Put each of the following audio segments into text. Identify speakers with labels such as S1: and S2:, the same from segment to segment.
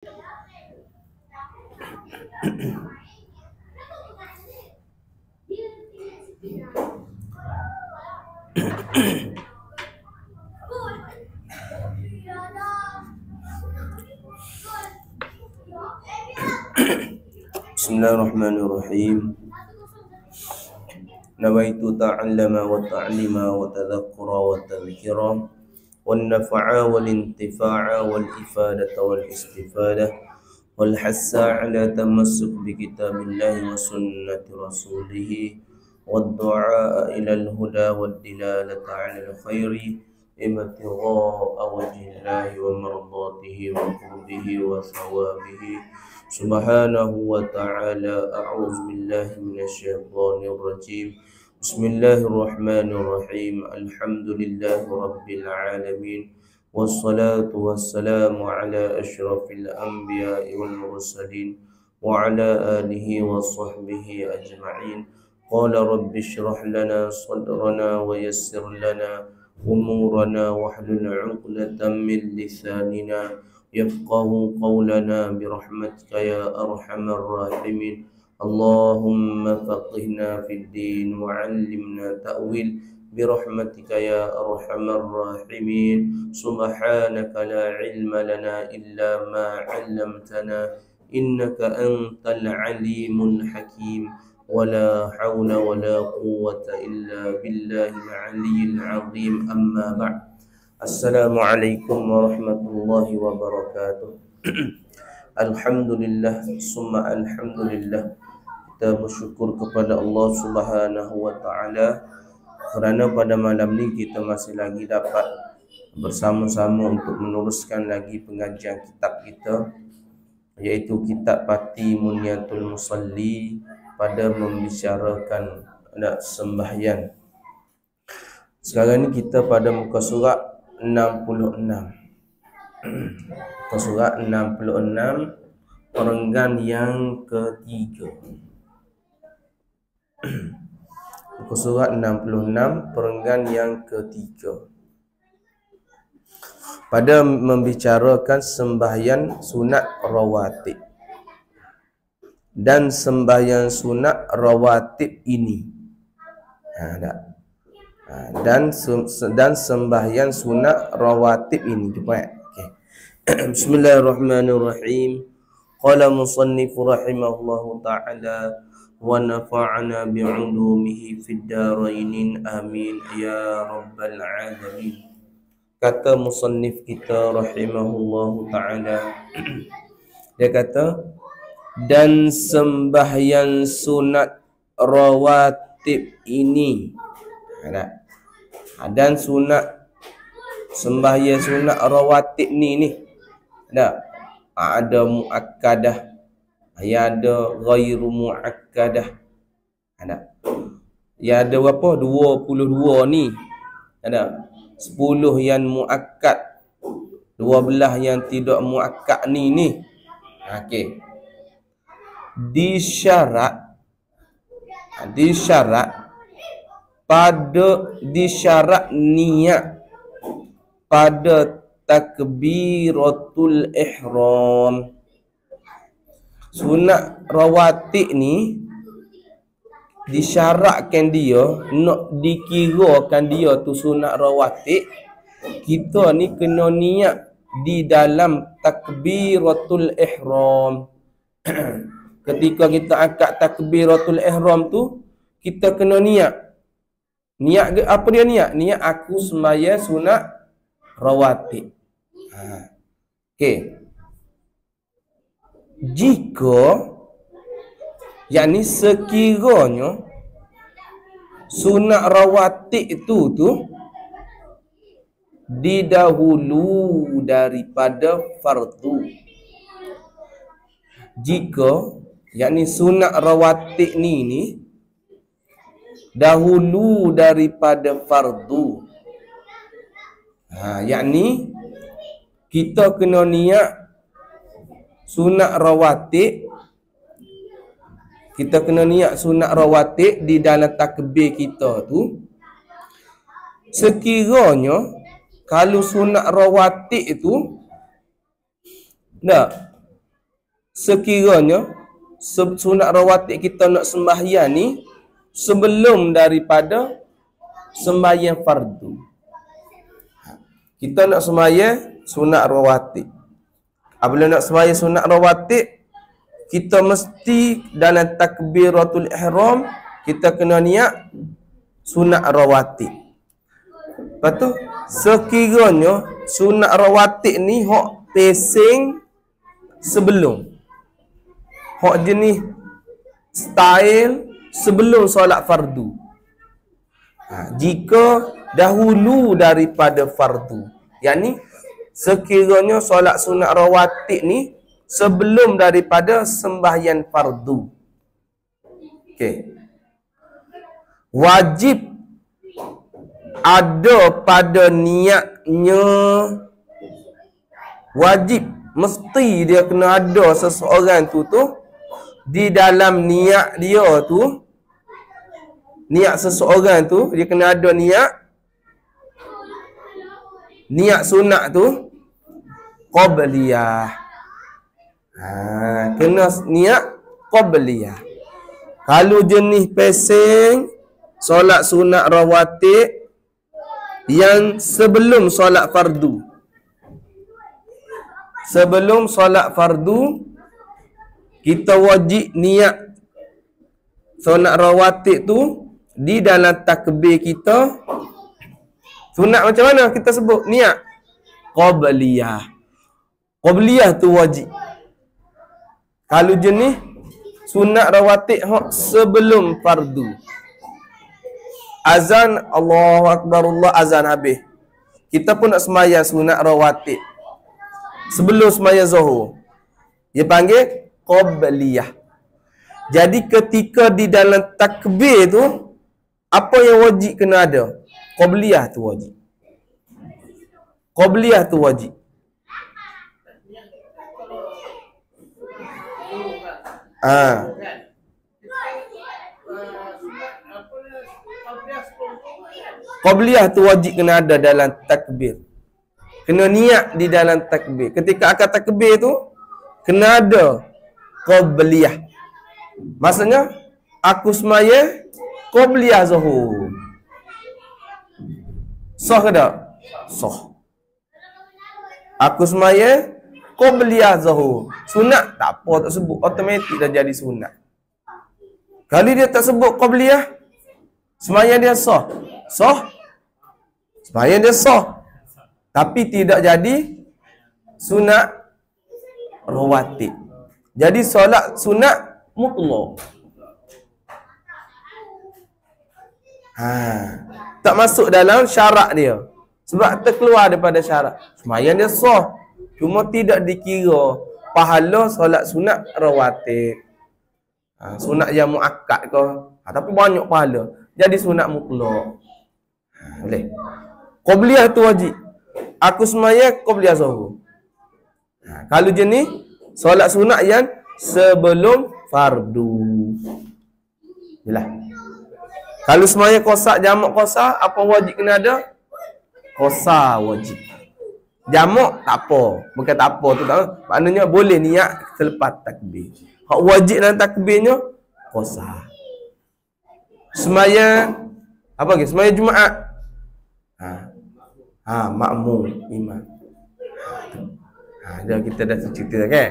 S1: Bismillahirrahmanirrahim. Nawaitu ta'allama wa ta'lima wa tadhakkura wa tadhkira wan nafa'a wal intifa'a wal ifadata wal istifadah wal hassa 'ala tamassuk bi kitabillahi wa sunnati rasulih wad du'a ila al huda wad dilalata 'ala al khairi ibtigha'a wajhillahi wa mardatihi wa qurbihi wa thawabihi subhanahu wa ta'ala. A'udzu billahi minasyaitonir rajim. Bismillahirrahmanirrahim. Alhamdulillahi rabbil alamin. Wassalatu wassalamu ala asyrafil anbiya'i wal mursalin wa ala alihi wa sahbihi ajma'in. Qala rabbi shrah lana sadrana wa yassir lana umurana wahlul 'uqdatam min lisanina yafqahu qawlana birahmatika ya arhamar rahimin. Allahumma faqihna fid din wa 'allimna ta'wil birahmatika ya arhamar rahimin. Subhanaka la ilma lana illa ma 'allamtana innaka antal alimul hakim. Wala hawla wala quwwata illa billahil aliyyil azim. Amma ba'd. Assalamualaikum warahmatullahi wabarakatuh. Alhamdulillah summa alhamdulillah, kita bersyukur kepada Allah Subhanahu wa taala kerana pada malam ni kita masih lagi dapat bersama-sama untuk meneruskan lagi pengajian kitab kita, iaitu kitab Pati Munyatul Musalli pada membicarakan sembahyang. Sekarang ni kita pada muka surat 66. Muka surat 66, perenggan yang ketiga. Muka surat 66, perenggan yang ketiga. Pada membicarakan sembahyang sunat rawatib. Dan sembahyang sunat rawatib ini dan sembahyang sunat rawatib ini okay. Bismillahirrahmanirrahim. Qala musannif rahimahullahu ta'ala wa nafa'ana bi'ulumihi fid darain amin ya rabbal alamin. Kata musannif kita rahimahullahu ta'ala, dia kata, dan sembahyang sunat rawatib ini, dan sembahyang sunat rawatib ni ada muakkadah, ada ghairu muakkadah, ya ada berapa? 22 ni. Ada 10 yang muakkad, 12 yang tidak muakkad ni. Okey. Disyarat niat pada takbiratul ihram. Sunat rawatib ni disyaratkan dia, nak dikirakan dia tu sunat rawatib, kita ni kena niat di dalam takbiratul ihram. Ketika kita angkat takbiratul ihram tu, kita kena niat. Niat apa dia niat? Niat aku sembahyang sunat rawatib. Okey. Jika yakni sekiranya sunat rawatib itu didahulu daripada fardu. Jika yakni sunat rawatib ni dahulu daripada fardu, yakni kita kena niat sunat rawatib, kita kena niat sunat rawatib di dalam takbir kita tu. Sekiranya kalau sunat rawatib itu sekiranya sunat rawatib kita nak sembahyang ni sebelum daripada sembahyang fardu. Kita nak sembahyang sunat rawatib. Apabila nak sembahyang sunat rawatib, kita mesti dalam takbiratul ihram kita kena niat sunat rawatib. Lepas tu sekiranya sunat rawatib ni hak pesing sebelum, hak jenis style sebelum solat fardu. Jika dahulu daripada fardu, yakni sekiranya solat sunat rawatib ni sebelum daripada sembahyang fardu. Okey. Wajib ada pada niatnya, wajib mesti dia kena ada seseorang tu di dalam niat dia tu, niat seseorang tu dia kena ada niat sunat tu qabliyah. Kena niat qabliyah. Kalau jenis pesing solat sunat rawatib yang sebelum solat fardu, sebelum solat fardu kita wajib niat sunat rawatib tu di dalam takbir kita. Sunat macam mana kita sebut? Niat qabliyah. Qabliyah tu wajib. Kalau jenis sunat rawatib sebelum fardu, azan Allahu Akbar, Allah azan habis, kita pun nak sembahyang sunat rawatib sebelum sembahyang zuhur, dia panggil qabliyah. Jadi ketika di dalam takbir tu, apa yang wajib kena ada? Qabliyah tu wajib. Qabliyah tu wajib. Qabliyah tu wajib kena ada dalam takbir. Kena niat di dalam takbir. Ketika akan takbir tu kena ada qabliyah. Maksudnya aku semaya qabliyah zuhur. Sah ke tak? Sah. Aku semaya qabliyah zuhur. Sunat tak apa, tak sebut, automatik dah jadi sunat. Kalau dia tak sebut qabliyah, sembahyang dia sah. Sah. Sembahyang dia sah. Tapi tidak jadi sunat rawatib. Jadi solat sunat mutlak. Tak masuk dalam syarat dia. Sebab terkeluar daripada syarat. Sembahyang dia sah. Cuma tidak dikira pahala solat sunat rawatib. Sunat yang muakkad ke. Tapi banyak pahala. Jadi sunat mutlak. Boleh. Qabliyah tu wajib. Aku sembahyang qabliyah zuhur. Kalau jenis solat sunat yang sebelum fardu. Yalah. Kalau sembahyang qasar, jamak qasar, apa wajib kena ada? Qasar wajib. Jamak tak apa. Bukan tak apa tu tak. Maknanya boleh niat selepas takbir. Hak wajib dalam takbirnya qasar. Sembahyang apa lagi? Sembahyang Jumaat. Makmum imam. Dah kita dah cerita kan.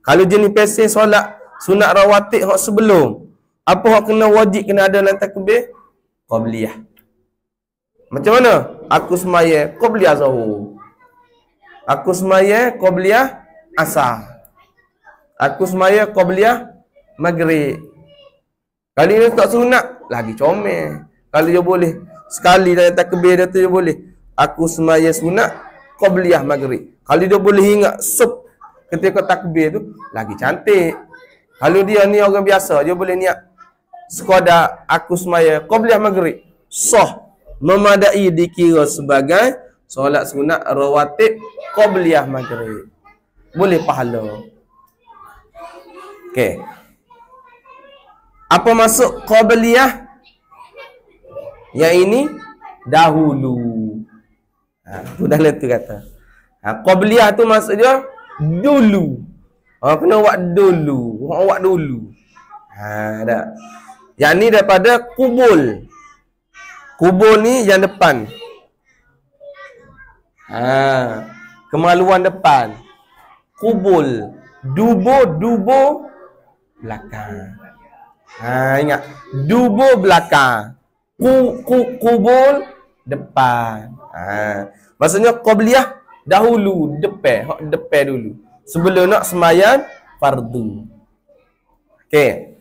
S1: Kalau jenis pesing solat sunat rawatib hak sebelum, apa hak kena wajib kena ada dalam takbir? Qabliyah. Macam mana? Aku sembahyang qabliyah zuhur. Aku sembahyang qabliyah asar. Aku sembahyang qabliyah maghrib. Kali ni tak sunat, lagi comel. Kalau dia boleh sekali dalam takbir dia tu dia boleh. Aku sembahyang sunat qabliyah maghrib. Kalau dia boleh ingat sup ketika takbir tu, lagi cantik. Kalau dia ni orang biasa, dia boleh niat sekadar aku sembahyang qabliyah maghrib, sah, memadai dikira sebagai solat sunat rawatib qabliyah maghrib. Boleh pahala. Okey. Apa maksud qabliyah? Yang ini dahulu. Tu dalam tu kata. Qabliyah tu maksud dia dulu. Kena buat dulu. Buat dulu. Dah. Yang ni daripada kubul. Kubul ni yang depan. Kemaluan depan. Kubul. Dubo belakang. Ingat. Dubo belakang. Kubul depan. Maksudnya qabliyah dahulu, depan dulu. Sebelum nak sembahyang fardu. Okey.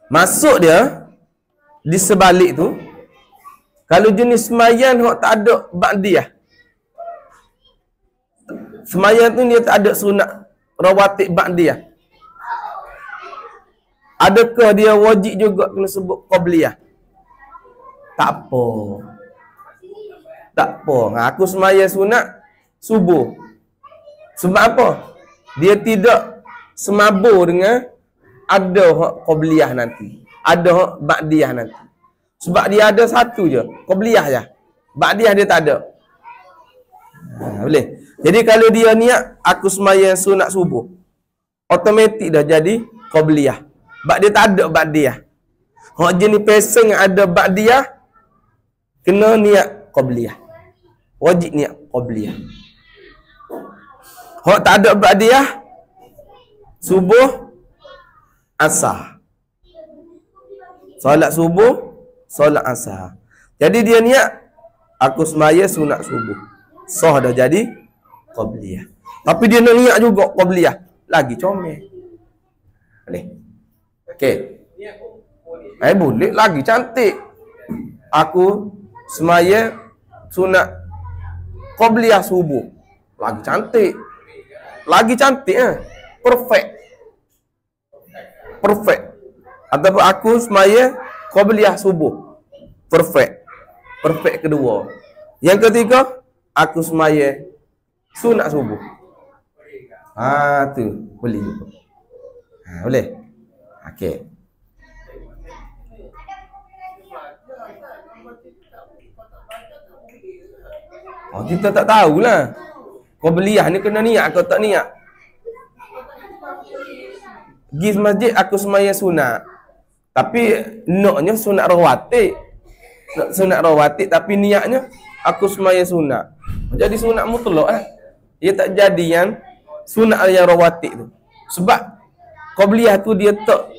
S1: Masuk dia di sebalik tu. Kalau jenis sembahyang hok tak ada ba'diyah. Sembahyang tu dia tak ada sunat rawatib ba'diyah. Adakah dia wajib juga kena sebut qabliyah? Tak apa. Tak apa. Aku sembahyang sunat subuh. Sebab apa? Dia tidak semabur dengan ada hak qabliyah nanti. Ada hak ba'diyah nanti. Sebab dia ada satu je, qabliyah je. Ba'diyah dia tak ada. Boleh. Jadi kalau dia niat aku sembahyang sunat subuh, automatik dah jadi qabliyah. Sebab dia tak ada ba'diyah. Hak jenis peseng ada ba'diyah kena niat qabliyah. Wajib niat qabliyah. Hak tak ada ba'diyah subuh asar. Solat subuh, solat asar. Jadi dia niat aku sembahyang sunat subuh. Sah dah jadi qabliyah. Tapi dia nak niat juga qabliyah. Lagi comel. Boleh. Okey. Boleh lagi cantik. Aku sembahyang sunat qabliyah subuh. Lagi cantik. Lagi cantik perfect. Perfect. Ataupun aku sembahyang qabliyah subuh. Perfect. Perfect kedua. Yang ketiga, aku sembahyang sunat subuh. Tu boleh juga. Boleh. Okey. Kita tak tahulah. Qabliyah ni kena niat atau tak niat. Pergi masjid aku sembahyang sunat. Tapi naknya sunat rawatib. Nak sunat rawatib tapi niatnya aku sembahyang sunat. Jadi sunat mutlak Dia tak jadi yang sunat yang rawatib tu. Sebab qabliyah tu dia tak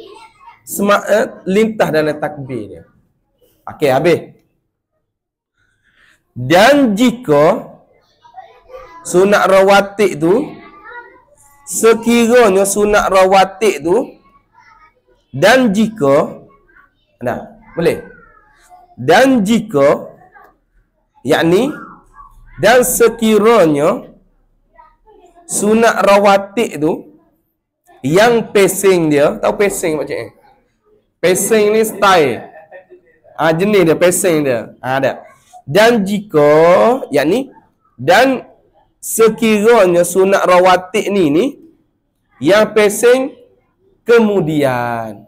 S1: lintah dalam takbir dia. Okey, habis. Dan jika sunat rawatib tu sekiranya sunat rawatib tu dan jika boleh. Dan jika yakni dan sekiranya sunat rawatib tu yang pacing dia, tahu pacing macam ni? Pacing ni style. Jenis dia pacing dia. Ada. Dan jika yakni dan sekiranya sunat rawatib ni yang pacing kemudian.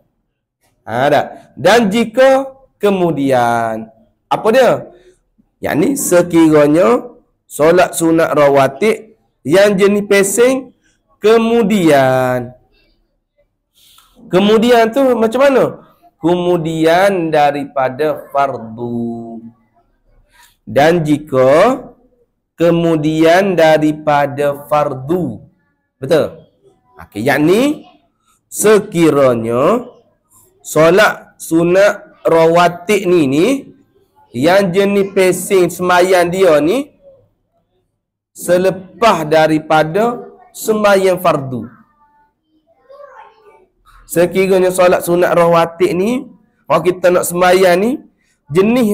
S1: Ada. Dan jika kemudian apa dia? Yakni sekiranya solat sunat rawatib yang jenis pacing kemudian. Kemudian tu macam mana? Kemudian daripada fardu. Dan jika kemudian daripada fardu. Betul? Okey, yakni sekiranya solat sunat rawatib ni yang jenis pacing sembahyang dia ni selepas daripada sembahyang fardu. Sekiranya solat sunat rawatib ni, kalau kita nak sembahyang ni, jenis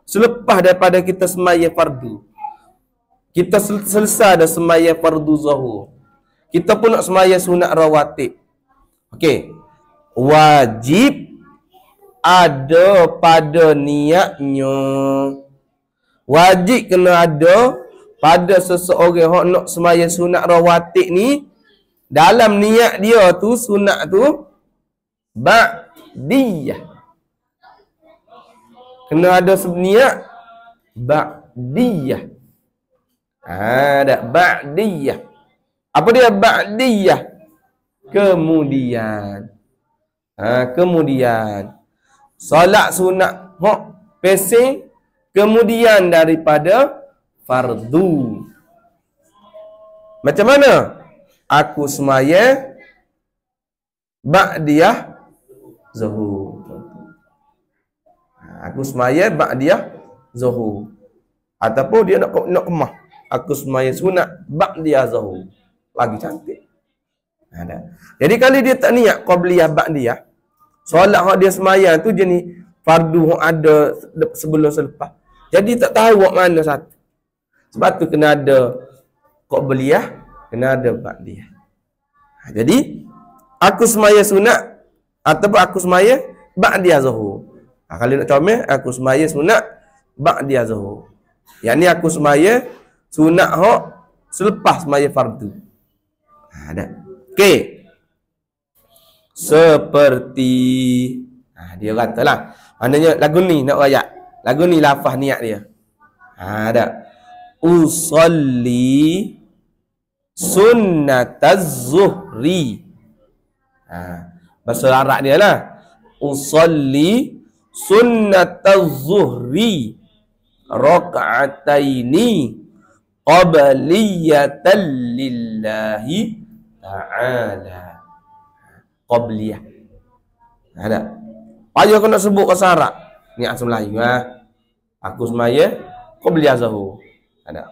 S1: selepas daripada kita sembahyang fardu. Kita selesai dah sembahyang fardu zuhur. Kita pun nak sembahyang sunat rawatib. Okey. Wajib ada pada niatnya. Wajib kena ada pada seseorang yang nak sembahyang sunat rawatib ni, dalam niat dia tu sunat tu ba'diyah. Kena ada niat ba'diyah. Ada ba'diyah.
S2: Apa dia ba'diyah? Kemudian. Kemudian solat sunat hok pesing kemudian daripada fardu. Macam mana? Aku semaya ba'diyah zuhur. Aku semaya ba'diyah zuhur. Ataupun dia nak kemah. Aku semaya sunat ba'diyah zuhur. Lagi cantik. Jadi kalau dia tak niat qabliyah ba'diyah, solat hak dia sembahyang tu jenis fardu hak ada sebelum selepas. Jadi tak tahu hak mana satu. Sebab tu kena ada qabliyah, kena ada ba'diyah. Jadi aku sembahyang sunat ataupun aku sembahyang ba'diyah zuhur. Kalau nak comel, aku sembahyang sunat ba'diyah zuhur. Yang ni aku sembahyang sunat hak selepas sembahyang fardu. Ada. Okey. Seperti dia katalah. Maknanya lagu ni nak rayak. Lagu ni lafaz niat dia. Ada. Usalli sunnataz zuhri. Bahasa Arab dia lah. Usalli sunnataz zuhri raka'ataini qabliyatan lillahi ta'ala. Qabliyah. Ada. Payah kau nak sebut bahasa Arab. Ni asal Melayu. Aku semaya qabliyah zuhur. Ada.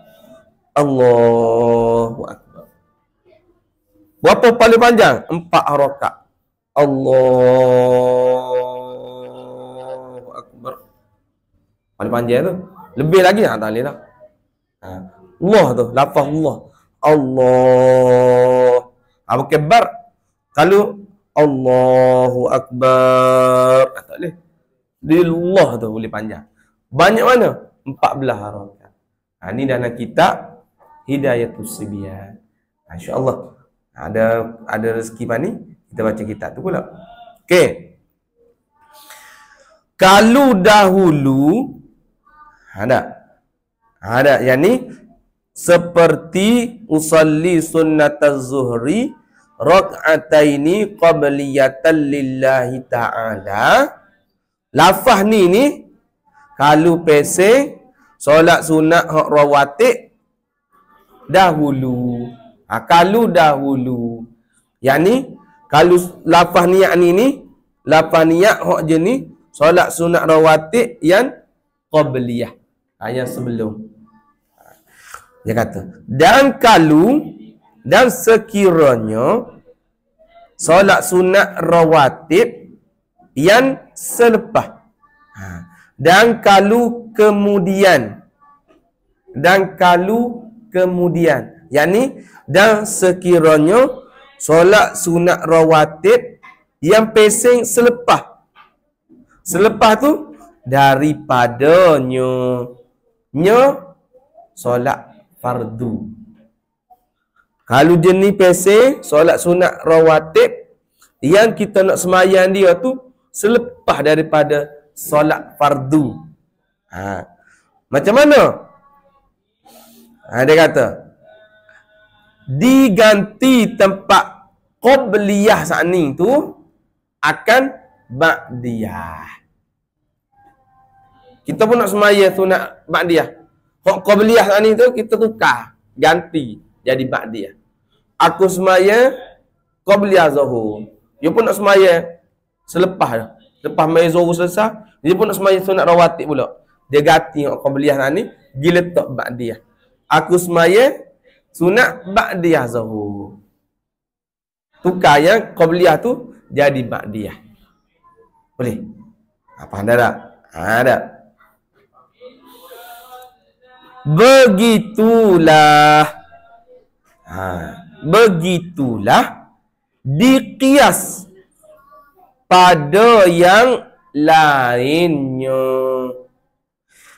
S2: Allahu Akbar. Berapa paling panjang? 4 rakaat. Allahu Akbar. Paling panjang tu. Lebih lagi tak boleh tak? Allah tu, lafaz Allah. Allah. Apa kebar? Kalau Allahu Akbar, tak boleh. Dillah tu boleh panjang. Banyak mana? 14 rakaat. Ni dalam kitab Hidayatus Sibyan. Insya-Allah. Ada rezeki pani kita baca kitab tu pula. Okey. Kalau dahulu ada yang ni seperti usalli sunnataz zuhri rak'ataini qabliyatan lillahi ta'ala. Lafaz ni kalau pese solat sunat hak rawatib dahulu. Kalau dahulu. Yang ni kalau lafaz niat ni lafaz niat hak jenis solat sunat rawatib yang qabliyah. Yang sebelum. Dia kata, dan kalau dan sekiranya solat sunat rawatib yang selepas. Dan kalau kemudian. Yang ni, dan sekiranya solat sunat rawatib yang pesing selepas. Selepas tu daripadanya solat fardu. Kalau jenis pesing solat sunat rawatib yang kita nak sembahyang dia tu selepas daripada solat fardu. Macam mana? Dia kata diganti tempat qabliyah saat ni tu akan ba'diyah. Kita pun nak sembahyang sunat ba'diyah. Hak qabliyah saat ni tu kita tukar, ganti jadi ba'diyah. Aku sembahyang qabliyah zuhur. Dia pun nak sembahyang selepas dah. Lepas mai zuhur selesai, dia pun nak sembahyang sunat rawatib pula. Dia ganti hak qabliyah saat ni, dia letak ba'diyah. Aku sembahyang sunat ba'diyah zuhur. Tukar yang qabliyah tu jadi ba'diyah. Boleh? Apa anda tak? Ada. Begitulah. Begitulah diqiyas pada yang lainnya.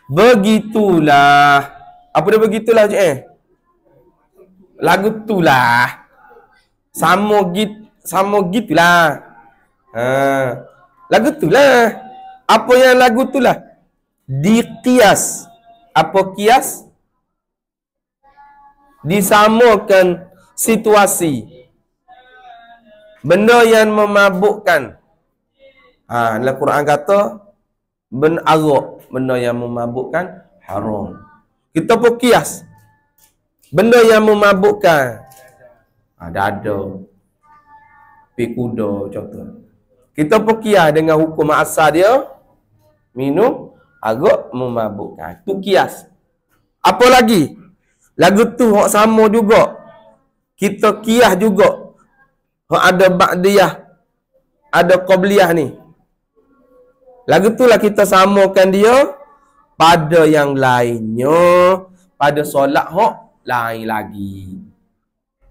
S2: Begitulah. Apa dia begitulah cik? Lagu tulah. Sama gitulah. Lagu tulah. Apa yang lagu tulah? Diqiyas. Apa kias? Disamakan situasi. Benda yang memabukkan. Dalam Quran kata arak, benda yang memabukkan haram. Kita pun kias. Benda yang memabukkan. Dada. Pi kuda contoh. Kita pun kias dengan hukum asal dia. Minum arak memabukkan. Tu kias. Apa lagi? Lagu tu hak sama juga. Kita kias juga. Hak ada ba'diyah, ada qabliyah ni. Lagu tu lah kita samakan dia pada yang lainnya, pada solat hak lain lagi.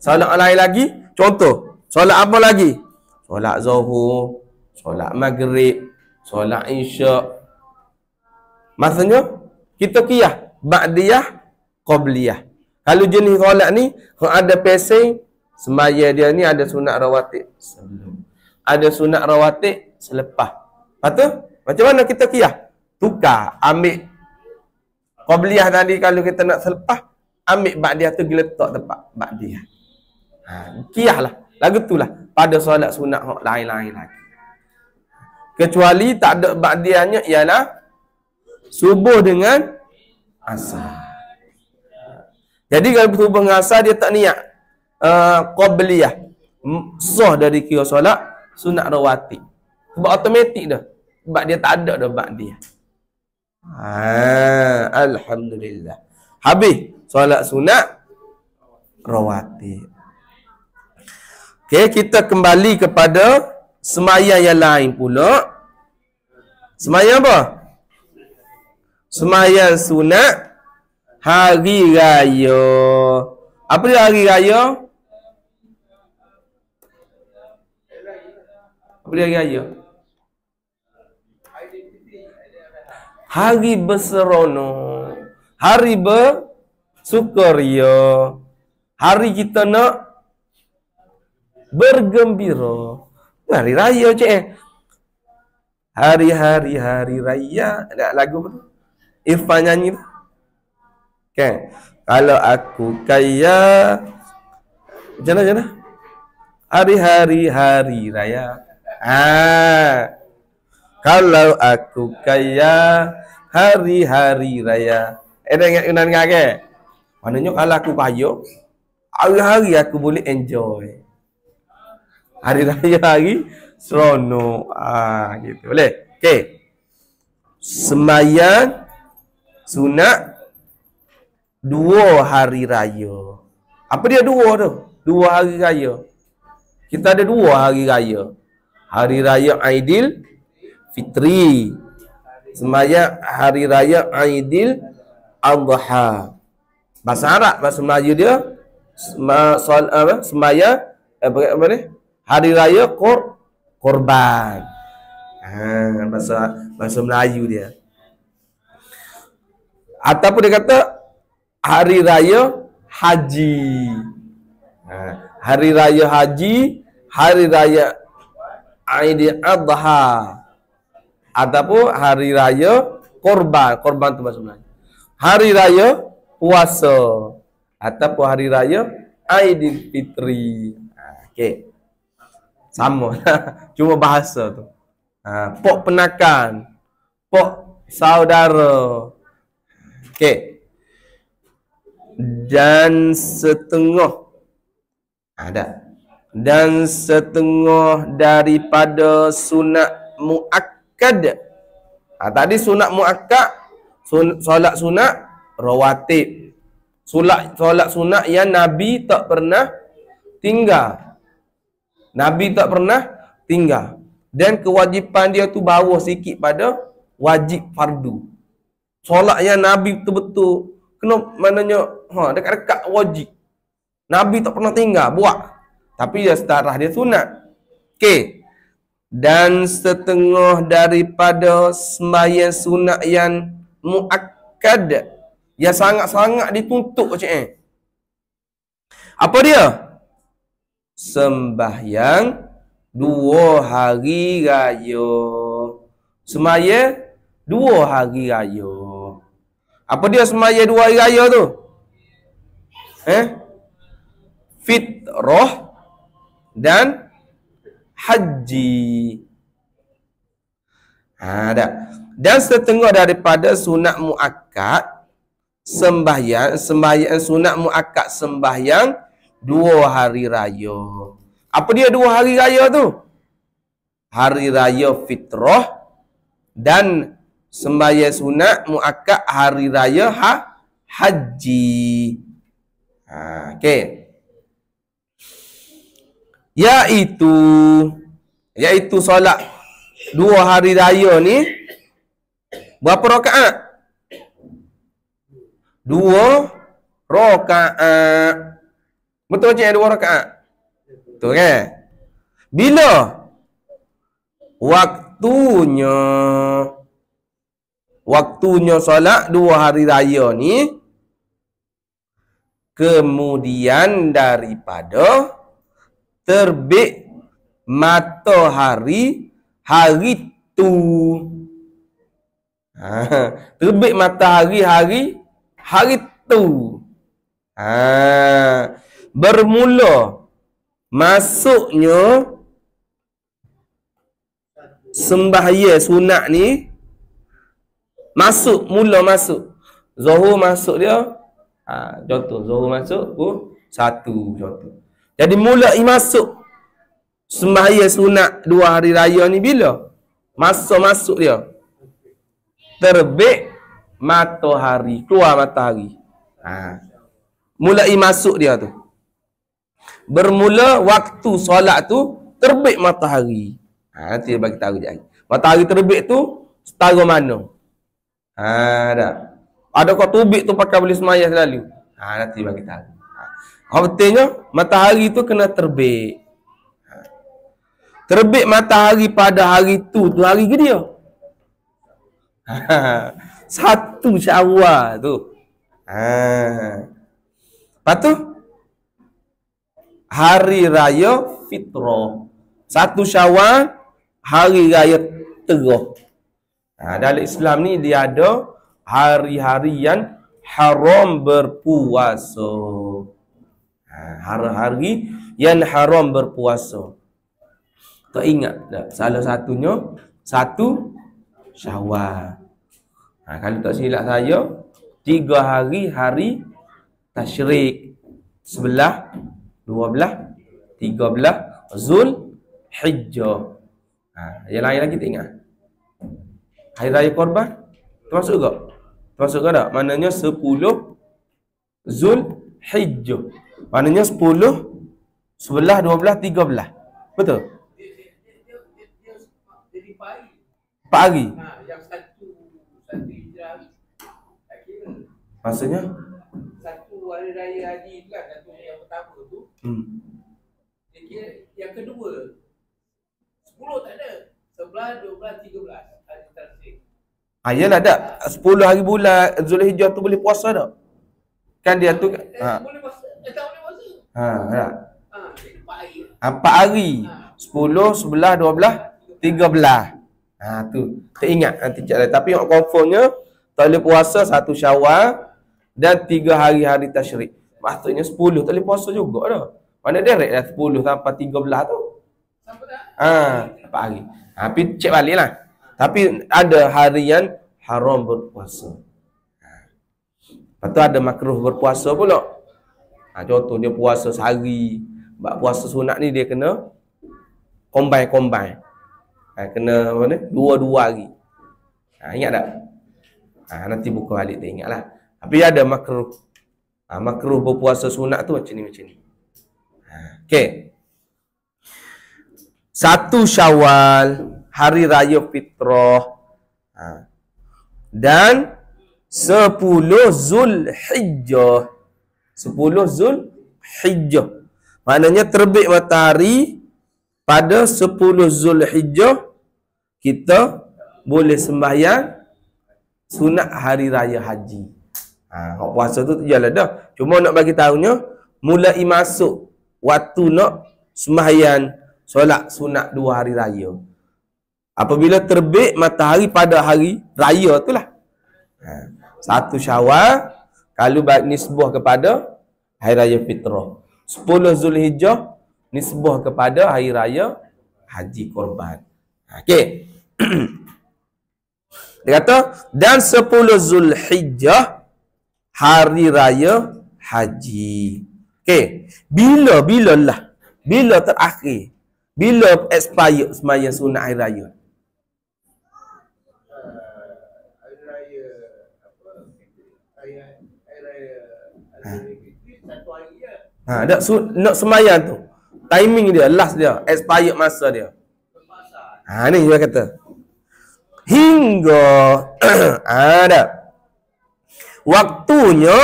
S2: Solat lain lagi, contoh, solat apa lagi? Solat zuhur, solat maghrib, solat isyak. Maksudnya kita qiyas ba'diyah, qabliyah. Kalau jenis solat ni hak ada pesing, semaya dia ni ada sunat rawatib sebelum, ada sunat rawatib selepas. Lepas tu macam mana kita qiyas? Tukar, ambil qabliyah tadi kalau kita nak selepas, ambil ba'diyah tu diletak tempat ba'diyah. Qiyas lah. Lagu tu lah pada solat sunat hak lain-lain lagi. Kecuali tak ada ba'diyahnya ialah subuh dengan asar. Jadi kalau subuh dengan asar dia tak niat qabliyah, sah dari kira solat sunat rawatib. Sebab automatik dah. Sebab dia tak ada dah ba'diyah. Alhamdulillah. Habis solat sunat rawatib. Okey, kita kembali kepada sembahyang yang lain pula. Sembahyang apa? Sembahyang sunat hari raya. Apa dia hari raya? Apa dia hari raya? Hari berseronok, hari bersukaria, hari kita nak bergembira. Hari raya Hari-hari hari raya. Ada lagu apa tu? Irfan nyanyi tu. Kan? Kalau aku kaya, macam mana? Hari-hari hari raya. Kalau aku kaya, hari-hari raya. Ada ingat ke? Maknanya kalau aku kaya, hari-hari aku boleh enjoy. Hari raya hari seronok. Gitu. Boleh? Okey. Sembahyang sunat 2 hari raya. Apa dia 2 tu? 2 hari raya. Kita ada 2 hari raya. Hari raya Aidil Fitri. Sembahyang hari raya Aidil Adha. Bahasa Arab, bahasa Melayu dia sembahyang apa ni? Hari raya korban. Bahasa Melayu dia. Ataupun dia kata hari raya haji. Hari raya haji, hari raya Aidil Adha. Ataupun hari raya korban. Korban tu bahasa Melayu. Hari raya puasa. Ataupun hari raya Aidil Fitri. Okey. Sama. Cuma bahasa tu. Pok penakan. Pok saudara. Okey. Dan setengah. Ada. Dan setengah daripada sunat muakkad. Tadi sunat muakkad, solat sunat rawatib. Solat sunat yang Nabi tak pernah tinggal. Nabi tak pernah tinggal. Dan kewajipan dia tu bawah sikit pada wajib fardu. Solat yang Nabi betul-betul kena maknanya dekat-dekat wajib. Nabi tak pernah tinggal buat. Tapi dia setarah dia sunat. Okey. Dan setengah daripada sembahyang sunat yang muakkad, yang sangat-sangat dituntut macam apa dia? Sembahyang 2 hari raya. Sembahyang 2 hari raya. Apa dia sembahyang 2 hari raya tu? fitrah dan haji. Dah. Dan setengah daripada sunat muakkad sembahyang sunat muakkad sembahyang 2 hari raya. Apa dia 2 hari raya tu? Hari raya fitrah dan sembahyang sunat muakkad hari raya haji. Okey. Iaitu solat 2 hari raya ni berapa rakaat? 2 rakaat. Betul je 2 rakaat? Betul kan? Bila waktunya solat 2 hari raya ni kemudian daripada terbit matahari hari tu. Terbit matahari hari tu. Bermula masuknya sembahyang sunat ni mula masuk. Zuhur masuk dia. Contoh Zuhur masuk pukul 1 contoh. Jadi mulai masuk sembahyang sunat 2 hari raya ni bila? Masuk dia. Terbit matahari, keluar matahari. Mulai masuk dia tu. Bermula waktu solat tu terbit matahari. Nanti bagi tahu je. Matahari terbit tu setara mana? Dah. Adakah terbit tu pakai boleh semayang selalu? Nanti bagi tahu. Artinya matahari tu kena terbit. Terbit matahari pada hari tu hari ke dia? 1 Syawal tu. Lepas tu hari raya fitrah. 1 Syawal hari raya terah. Dalam Islam ni dia ada hari-hari yang haram berpuasa. Hari-hari yang haram berpuasa. Tak ingat tak? Salah satunya 1 Syawal. Kalau tak silap saya 3 hari tasyrik. 11, 12, 13 Zul Hijjah. Yang lain lagi tak ingat. Hari raya korban termasuk ke? Termasuk ke tak? Maknanya 10 Zul Hijjah. Maknanya 10, 11, 12, 13. Betul?
S3: Jadi pagi.
S2: Pagi.
S3: Yang satu hijrah.
S2: Maksudnya?
S3: Satu hari raya haji tu kan, satu yang pertama tu. Dia kira yang kedua 10 tak ada. 11, 12, 13 hari tasyrik.
S2: Yalah tak. 10 hari bulan Zulhijjah tu boleh puasa tak? Kan dia tu
S3: Boleh puasa. Tak boleh puasa.
S2: tak.
S3: Jadi 4 hari.
S2: 4 hari. 10, 11, 12, 13. Tu. Tak ingat nanti cakap. Tapi yang confirmnya tak boleh puasa 1 Syawal dan 3 hari tasyrik. Maksudnya 10 tak boleh puasa juga dah. Mana direct dah 10 sampai 13 tu.
S3: Sampai dah.
S2: 4 hari. Tapi cek balik lah. Tapi ada hari yang haram berpuasa. Lepas tu ada makruh berpuasa pula. Contoh dia puasa sehari. Sebab puasa sunat ni dia kena combine. Kena mana? 2 hari. Ingat tak? Nanti buka balik tak ingat lah. Tapi ada makruh. Makruh berpuasa sunat tu macam ni. Okey. 1 Syawal hari raya fitrah. Dan 10 Zulhijjah. 10 Zulhijjah. Maknanya terbit matahari pada 10 Zulhijjah kita boleh sembahyang sunat hari raya haji. Hak puasa tu jalan dah. Cuma nak bagi tahunya mulai masuk waktu nak sembahyang solat sunat 2 hari raya. Apabila terbit matahari pada hari raya itulah. 1 Syawal kalau nisbah kepada hari raya fitrah. 10 Zulhijjah nisbah kepada hari raya haji korban. Okey. Dia kata dan 10 Zulhijjah hari raya haji. Okey. Bila terakhir? Bila expire sembahyang sunat hari raya?
S3: Hari raya apa? Hari raya satu hari je.
S2: Nak sembahyang tu. Timing dia, last dia, expired masa dia. Ni dia kata. Hingga ada waktunya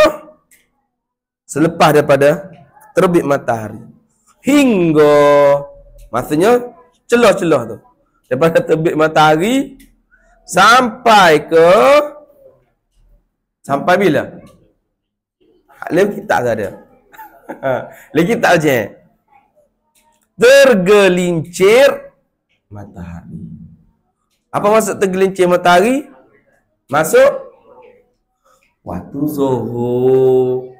S2: selepas daripada terbit matahari. Hingga maksudnya celah-celah tu. Daripada terbit matahari sampai bila? Lagi tak ada. Lagi tak je. Tergelincir matahari. Apa maksud tergelincir matahari? Masuk waktu zuhur.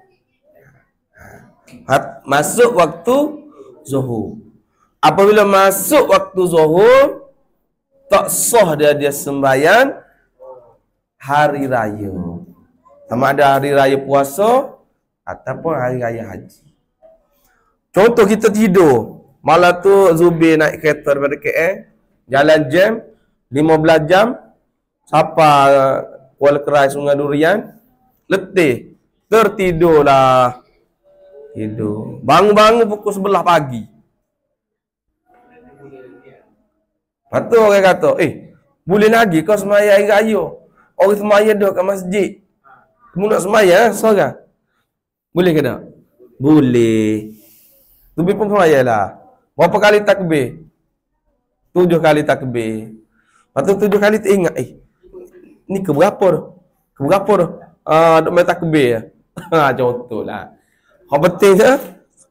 S2: Masuk waktu zuhur. Apabila masuk waktu zuhur, tak sah dia sembahyang hari raya. Sama ada hari raya puasa ataupun hari raya haji. Contoh kita tidur. Malam tu Zubir naik kereta daripada KL, jalan jam 15 jam sampai Kuala Kerai Sungai Durian, letih, tertidurlah. Tidur. Bangun-bangun pukul 11 pagi. Lepas tu orang kata, boleh lagi kau sembahyang hari raya. Orang sembahyang dah kat masjid. Kamu nak sembahyang seorang? Boleh ke tak? Boleh. Lebih pun sembahyang lah. Berapa kali takbir? 7 kali takbir. Lepas tu 7 kali teringat, ni keberapa tu? Keberapa tu? Duk main takbir. Contohlah. Yang penting je,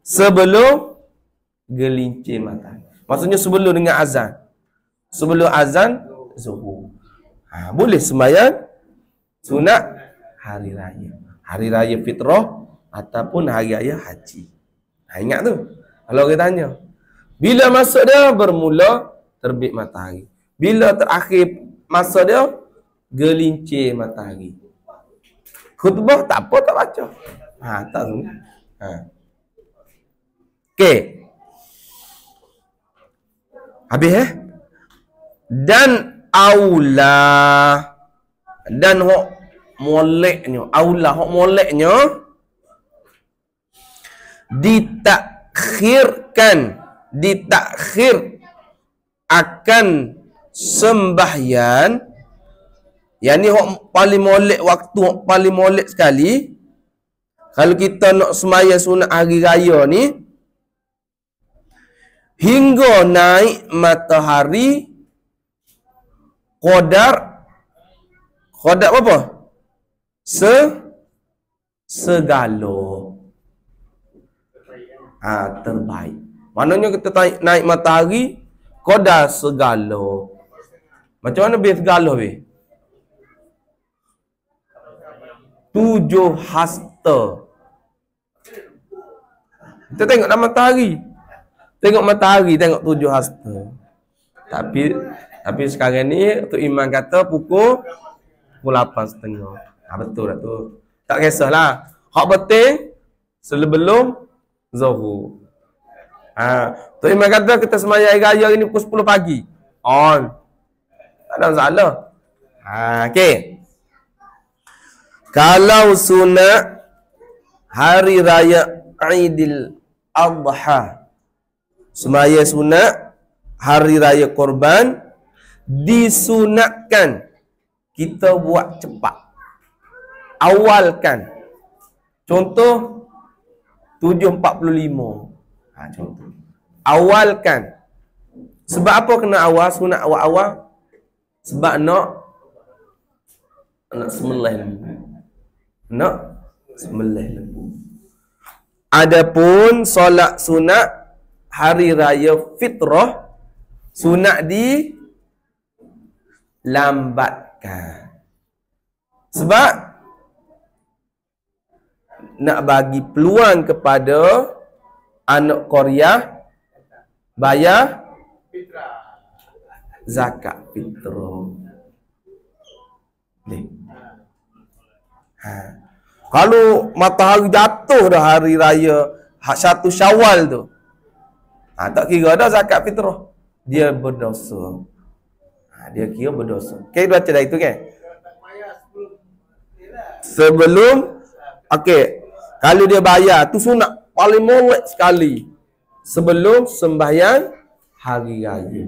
S2: sebelum gelincir matahari. Maksudnya sebelum dengan azan. Sebelum azan, zuhur. Boleh sembahyang sunat hari raya. Hari raya fitrah ataupun hari raya haji. Ingat tu. Kalau orang tanya, bila masa dia bermula terbit matahari? Bila terakhir masa dia gelincir matahari? Khutbah tak apa, tak baca. Tak tu. Okey. Habis Dan aula dan hok moleknya, aula hok moleknya ditakhir akan sembahyang, yang ni hok paling molek waktu, hok paling molek sekali. Kalau kita nak sembahyang sunat hari raya ni, hingga naik matahari qadar apa? Segala. Terbaik. Maknanya kita naik matahari qadar segala. Macam mana be segala be? 7 hasta. Kita tengok dalam matahari. Tengok matahari, tengok 7 hasta. Tapi sekarang ni Tok Iman kata pukul 8.30. Betul tak tu? Tak kisahlah. Hak betul sebelum zuhur. Tok Iman kata kita sembahyang hari raya ni pukul 10 pagi. On. Tak ada masalah. Okey. Kalau sunat hari raya Aidil Adha, sembahyang sunat hari raya korban, disunatkan kita buat cepat. Awalkan. Contoh 7.45. Contoh. Awalkan. Sebab apa kena awal? Sunat awal-awal? Sebab nak sembelih lembu. Nak sembelih lembu. Adapun solat sunat hari raya fitrah, sunat dilambatkan. Sebab nak bagi peluang kepada anak Korea bayar
S3: Fitrah.
S2: zakat fitrah. Ni. Kalau matahari jatuh dah hari raya 1 Syawal tu, tak kira dah zakat fitrah. Dia berdosa. Dia kira berdosa. Okay, baca dah itu kan?
S3: Tak payah sebelum ni lah.
S2: Sebelum, okey, kalau dia bayar tu sunat paling molek sekali sebelum sembahyang hari raya.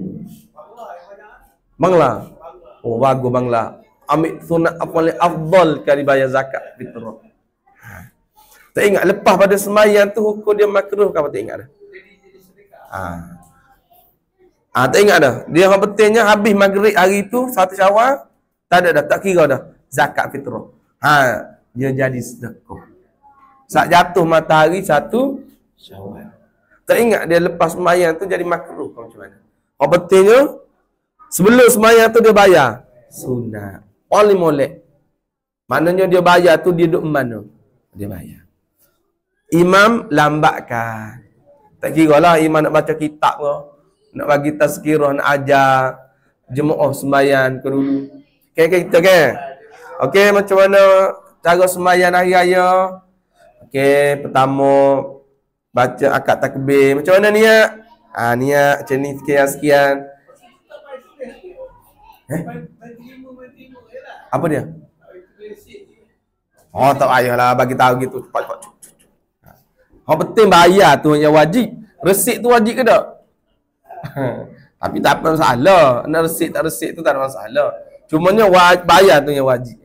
S2: Bangla. Oh, bagus Bangla. Ambil sunat paling afdal kali bayar zakat fitrah. Tak ingat lepas pada sembahyang tu hukum dia makruh ke apa tak ingat dah?
S3: Jadi sedekah.
S2: Tak ingat dah. Dia yang pentingnya habis maghrib hari tu 1 Syawal, tak ada dah, tak kira dah zakat fitrah. Dia jadi sedekah. Saat jatuh matahari 1 Syawal. Tak ingat dia lepas sembahyang tu jadi makruh kau macam mana. Yang pentingnya sebelum sembahyang tu dia bayar sunat. Paling molek. Maknanya dia bayar tu dia duduk mana? Dia bayar. Imam lambatkan. Tak kira lah imam nak baca kitab ke, nak bagi tazkirah, nak ajar jemaah sembahyang ke dulu. Okay, kita kan? Okay, macam mana cara sembahyang hari raya? Okay, pertama baca akad takbir. Macam mana niat? Niat macam ni sekian-sekian. Apa dia? Oh, tak payahlah bagi tahu gitu. Cepat-cepat. Yang penting bayar tu yang wajib. Resit tu wajib ke tak? Tapi tak ada masalah. Nak resit tak resit tu tak ada masalah. Cumanya bayar tu yang wajib.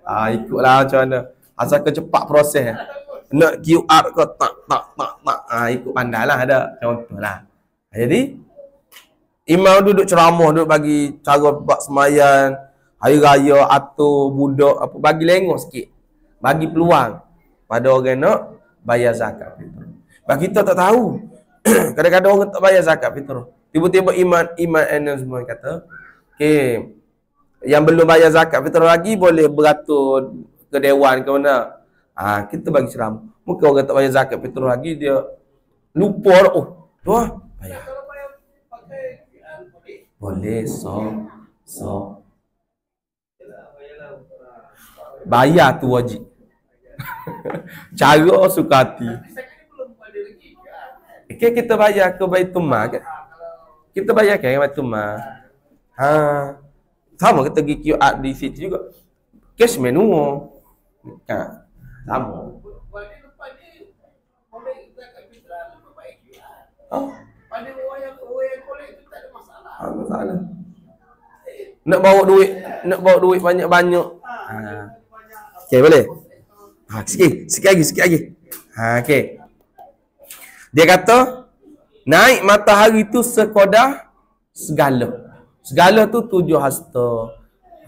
S2: Ikutlah macam mana. Asalkan cepat proses. Nak QR ke tak. Ikut pandailah ada. Contohlah. Jadi imam duduk ceramah, duduk bagi cara buat sembahyang hari raya atau budak apa, bagi lengok sikit. Bagi peluang pada orang nak bayar zakat fitrah. Bagi kita tak tahu. Kadang-kadang orang tak bayar zakat fitrah. Tiba-tiba iman semua kata, okey, yang belum bayar zakat fitrah lagi boleh beratur ke dewan ke mana. Kita bagi ceramah. Mungkin orang tak bayar zakat fitrah lagi dia lupa dah. Oh, tu bayar.
S3: Kalau bayar pakai boleh.
S2: Boleh, bayar tu wajib. Cara suka hati.
S3: Zakat ni belum ada lagi kan?
S2: Okay, kita bayar ke Baitul Mal kan? Kita bayar ke Baitul Mal. Sama kita pergi QR di situ juga. Cash menu. Sama.
S3: Pada lepas ni boleh zakat fitrah lebih baik juga.
S2: Oh,
S3: Pada orang yang kolek tu tak ada masalah.
S2: masalah. Nak bawa duit banyak-banyak. Okay, boleh? Sikit lagi. Okay. Dia kata, naik matahari tu sekodar segala. Segala tu 7 hasta.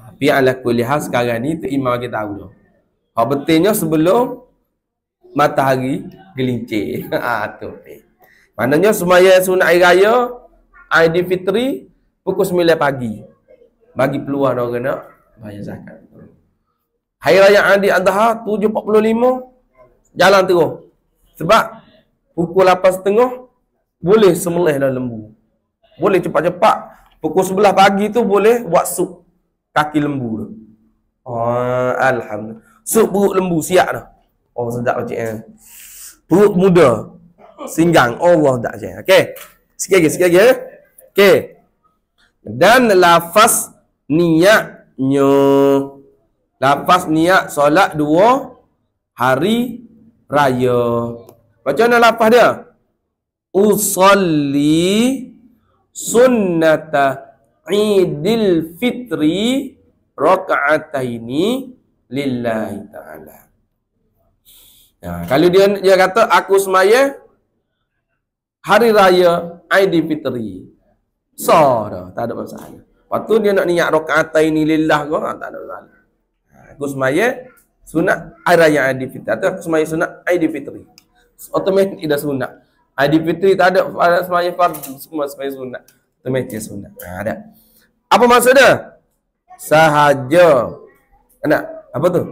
S2: Tapi ala kulli hal sekarang ni tu imam kita tahu dah. Hak betulnya sebelum matahari gelincir. Tu. Maknanya sembahyang sunat hari raya, Aidilfitri pukul 9 pagi. Bagi peluang orang nak bayar zakat. Hari raya Aidil Adha 7.45 jalan terus. Sebab pukul 8.30 boleh sembelih dah lembu. Boleh cepat-cepat. Pukul 11 pagi tu boleh buat sup kaki lembu tu. Alhamdulillah. Sup perut lembu siap dah. Oh, sedap macam perut muda. Singgang. Allah tak macam. Okey. Sikit lagi ya. Okey. Dan lafaz niatnya. Lafaz niat solat 2 hari raya. Macam mana lafaz dia? Usalli sunnata Idil Fitri raka'ataini lillahi ta'ala. Kalau dia kata aku sembahyang hari raya Aidilfitri. Dah, tak ada masalah. Lepas tu dia nak niat raka'ataini lillah ke, tak ada masalah. Aku sembahyang sunat hari raya Aidilfitri atau aku sembahyang sunat Aidilfitri. Otomatik dah sunat. Aidilfitri tak ada sembahyang fardu, semua sembahyang sunat. Otomatik sunat. Ada. Apa maksudnya? Sahaja. Apa tu?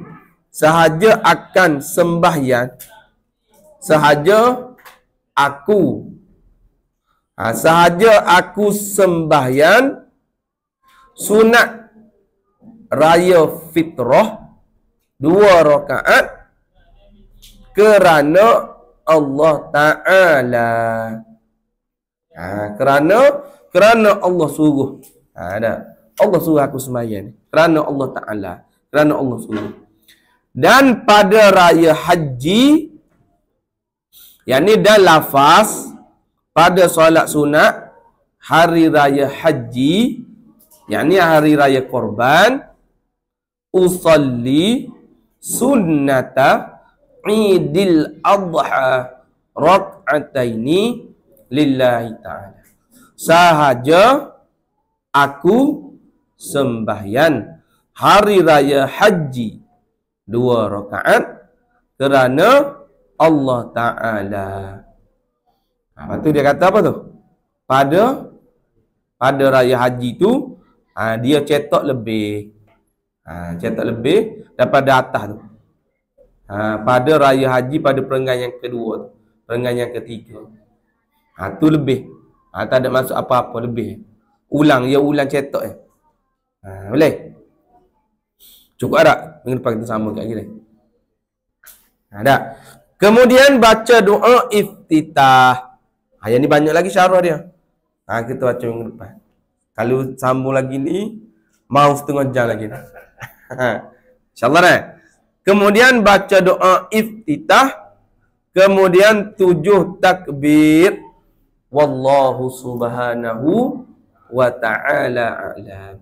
S2: Sahaja akan sembahyang. Sahaja aku. Sahaja aku sembahyang sunat raya fitrah 2 rakaat kerana Allah Ta'ala. Kerana Allah suruh. Allah suruh aku sembahyang. Kerana Allah Ta'ala. Kerana Allah suruh. Dan pada raya haji, yang ni dah lafaz pada solat sunat hari raya haji, yang ni hari raya korban, usalli sunnata idil adha rak'ataini lillahi ta'ala. Sahaja aku sembahyang hari raya haji 2 rakaat kerana Allah Ta'ala. Lepas tu dia kata apa tu? Pada raya haji tu, dia cetak lebih. Cetak lebih daripada atas tu. Pada raya haji, pada perenggan yang kedua tu. Perenggan yang ketiga. Tu lebih. Tak ada masuk apa-apa lebih. Dia ulang cetak. Boleh? Cukup tak? Minggu depan kita sama kat lagi. Tak? Kemudian baca doa iftitah. Yang ni banyak lagi syarah dia. Kita baca minggu depan. Kalau sambung lagi ni, mau setengah jam lagi. InsyaAllah kan? Kemudian baca doa iftitah. Kemudian 7 takbir. Wallahu subhanahu wa ta'ala a'lam.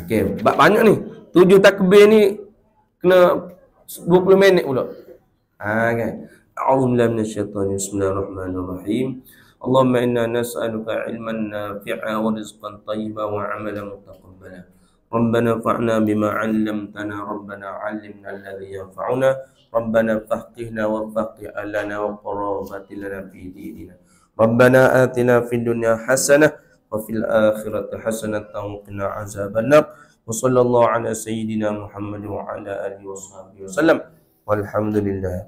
S2: Okey, banyak ni. 7 takbir ni kena 20 minit pula. Kan? A'udzubillahi minasyaitonir bismillahirrahmanirrahim. Allahumma inna nas'aluka ilman nafi'a wa rizqan thayyiban wa 'amalan mutaqabbala. Rabbana fa'na bima 'allamtana, Rabbana 'allimna alladhi yanfa'una, Rabbana faqihna wa faqih alana wa qarabati lana fi dinina. Rabbana atina fid dunya hasanah wa fil akhirati hasanatan wa qina azabannar. Wa sallallahu ala sayyidina Muhammad wa ala alihi wa sahbihi wasallam. Walhamdulillah.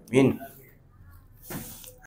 S2: Amin.